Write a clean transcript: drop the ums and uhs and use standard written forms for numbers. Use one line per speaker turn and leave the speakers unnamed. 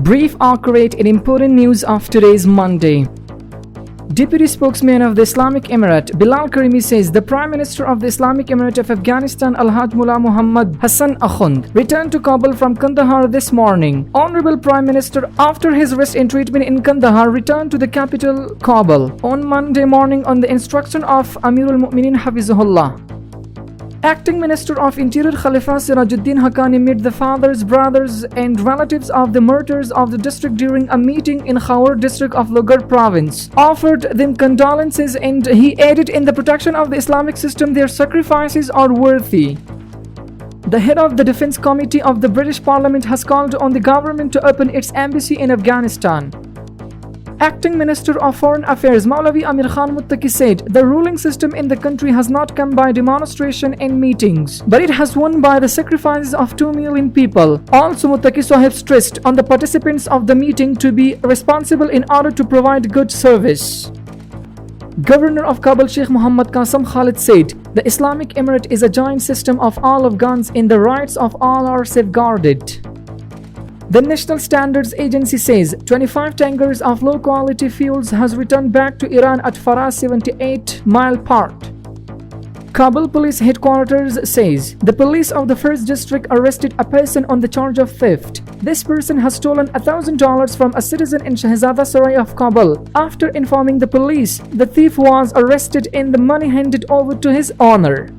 Brief accurate and important news of today's Monday. Deputy spokesman of the Islamic Emirate, Bilal Karimi, says the Prime Minister of the Islamic Emirate of Afghanistan, Al-Hajj Mullah Muhammad Hassan Akhund, returned to Kabul from Kandahar this morning. Honorable Prime Minister, after his rest and treatment in Kandahar, returned to the capital, Kabul, on Monday morning on the instruction of Amirul Mu'minin Hafizahullah. Acting Minister of Interior Khalifa Sirajuddin Haqqani met the fathers, brothers and relatives of the martyrs of the district during a meeting in Khaur district of Logar province, offered them condolences, and he added, in the protection of the Islamic system their sacrifices are worthy. The head of the Defense Committee of the British Parliament has called on the government to open its embassy in Afghanistan. Acting Minister of Foreign Affairs Maulavi Amir Khan Muttaqi said the ruling system in the country has not come by demonstration and meetings, but it has won by the sacrifices of 2 million people. Also, Muttaqi Sahib stressed on the participants of the meeting to be responsible in order to provide good service. Governor of Kabul Sheikh Muhammad Qasim Khalid said the Islamic Emirate is a joint system of all Afghans and the rights of all are safeguarded. The National Standards Agency says 25 tankers of low-quality fuels has returned back to Iran at Faras 78-mile port. Kabul Police Headquarters says the police of the 1st District arrested a person on the charge of theft. This person has stolen $1,000 from a citizen in Shahzada Sarai of Kabul. After informing the police, the thief was arrested and the money handed over to his owner.